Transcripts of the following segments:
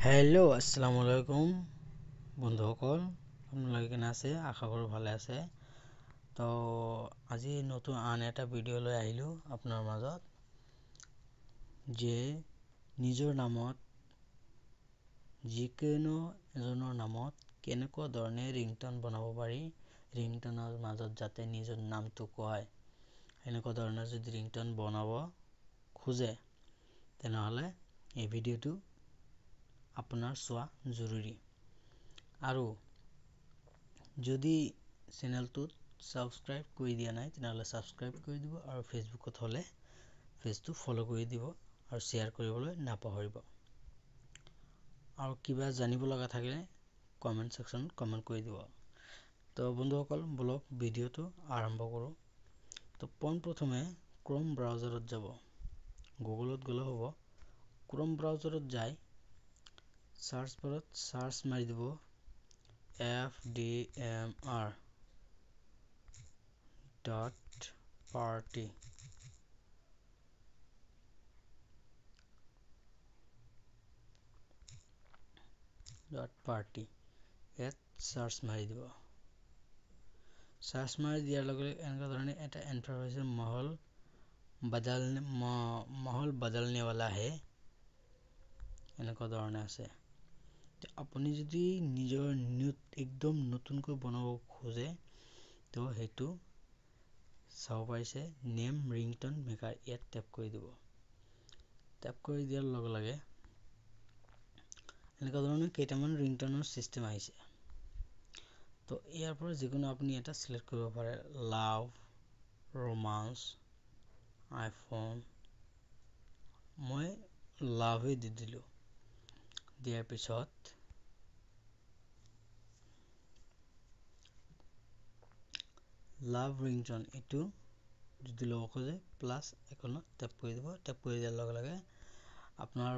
Hello' আসসালামু আলাইকুম বন্ধুসকল, আপোনালোকে কেনে আছে? আশা কৰোঁ ভালে আছে। তো আজি নতুন আন এটা ভিডিঅ' লৈ আহিলোঁ আপোনাৰ মাজত, যে নিজৰ নামত যিকোনো এজনৰ নামত কেনেকুৱা ধৰণে ৰিংটন বনাব পাৰি। ৰিংটনৰ মাজত যাতে নিজৰ নামটো কয়, এনেকুৱা ধৰণৰ যদি ৰিংটন বনাব খোজে তেনেহ'লে এই ভিডিঅ'টো আপোনাৰ চোৱা জৰুৰী। আৰু যদি চেনেলটোত সাবস্ক্ৰাইব কৰি দিয়া নাই তেনেহ'লে সাবস্ক্ৰাইব কৰি দিব, আৰু ফেচবুকত হ'লে পেজটো ফলো কৰি দিব, আৰু শ্বেয়াৰ কৰিবলৈ নাপাহৰিব। আৰু কিবা জানিব লগা থাকিলে কমেণ্ট সেকশ্যনত কমেণ্ট কৰি দিব। তো বন্ধুসকল, বলক ভিডিঅ'টো আৰম্ভ কৰোঁ। তো পোনপ্ৰথমে ক্ৰোম ব্ৰাউজাৰত যাব। গুগলত গ'লে হ'ব। ক্ৰোম ব্ৰাউজাৰত যায় সাৰ্চ বাৰত সাৰ্চ মাৰি দিব fdmr.party। ইয়াত সাৰ্চ মাৰি দিব। সাৰ্চ মাৰি দিয়াৰ লগে লগে এনেকুৱা ধৰণে এটা ইণ্টাৰফেচ মহল বদলনে वाला है, এনেকুৱা ধৰণে আছে। আপুনি যদি নিজৰ একদম নতুনকৈ বনাব খোজে তো সেইটো চাব পাৰিছে নেম ৰিংটন মেকাৰ, ইয়াত টেপ কৰি দিব। টেপ কৰি দিয়াৰ লগে লগে এনেকুৱা ধৰণৰ কেইটামান ৰিংটনৰ চিষ্টেম আহিছে। তো ইয়াৰ পৰা যিকোনো আপুনি এটা সিলেক্ট কৰিব পাৰে। লাভ, ৰোমান্স, আইফোন, মই লাভে দি দিলোঁ। দিয়াৰ পিছত লাভ ৰিংটন এইটো যদি ল'ব খোজে প্লাছ আইকনত টেপ কৰি দিব। টেপ কৰি দিয়াৰ লগে লগে আপোনাৰ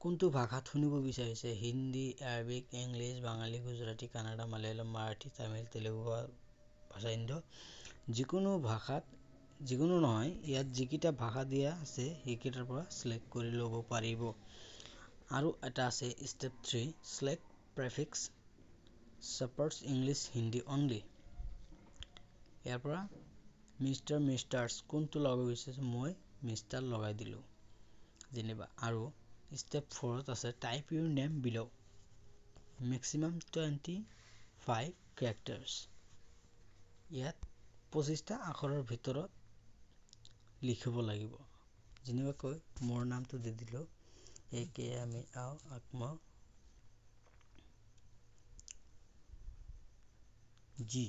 কোনটো ভাষাত শুনিব বিচাৰিছে, হিন্দী, আৰবিক, ইংলিছ, বাঙালী, গুজৰাটী, কানাডা, মালায়ালম, মাৰাঠী, তামিল, তেলেগু ভাষা, ইন্দো, যিকোনো ভাষাত, যিকোনো নহয়, ইয়াত যিকেইটা ভাষা দিয়া আছে সেইকেইটাৰ পৰা সিলেক্ট কৰি ল'ব পাৰিব। আৰু এটা আছে step 3, select prefix supports English Hindi only. ইয়াৰ পৰা মিষ্টাৰ্ছ কোনটো লগাব বিচাৰিছে, মই মিষ্টাৰ লগাই দিলোঁ যেনিবা। আৰু ষ্টেপ 4ত আছে টাইপ ইউৰ নেম বিলো, মেক্সিমাম 25 কেৰেক্টাৰ্ছ। ইয়াত 25টা আখৰৰ ভিতৰত লিখিব লাগিব। যেনেবাকৈ মোৰ নামটো দি দিলোঁ জি,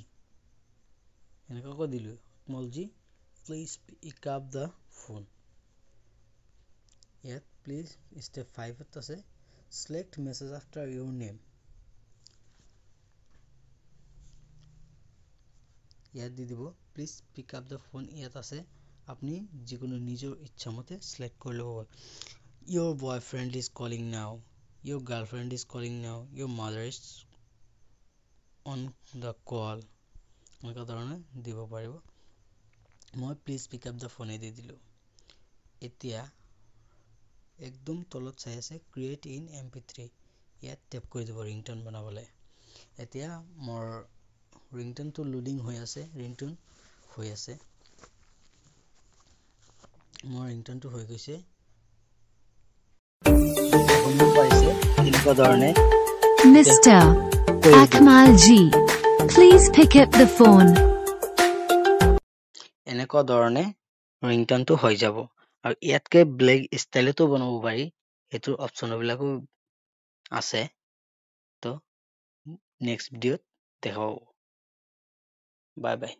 এনেকুৱাকৈ দিলোঁ Akmal ji, please pick up the phone. ইয়াত প্লিজ ষ্টেপ 5ত আছে select message after your name. ইয়াত দি দিব please pick up the phone. ইয়াত আছে আপুনি যিকোনো নিজৰ ইচ্ছামতে সিলেক্ট কৰি ল'ব। ইউৰ বয়ফ্ৰেণ্ড ইজ কলিং নাও, ইউৰ গাৰ্লফ্ৰেণ্ড ইজ কলিং নাও, ইউৰ মাদাৰ ইজ অন দ্য কল, এনেকুৱা ধৰণে দিব পাৰিব। মই প্লিজ পিক আপ দ্য ফোনে দি দিলোঁ। এতিয়া একদম তলত চাই আছে ক্ৰিয়েট ইন MP3, ইয়াত টেপ কৰি দিব ৰিংটন বনাবলৈ। এতিয়া মোৰ ৰিংটনটো লোডিং হৈ আছে, ৰিংটন হৈ আছে। মোৰ ৰিংটনটো হৈ গৈছে। এনেকুৱা ধৰণে Mr. Akmal G, please pick up the phone. এনেকুৱা ধৰণে ৰিংটনটো হৈ যাব। আৰু ইয়াতকে ব্লেক ষ্টাইলতো বনাব পাৰি, সেইটোৰ অপশ্যনবিলাকো আছে। তো নেক্সট ভিডিঅ'ত দেখাব। Bye bye.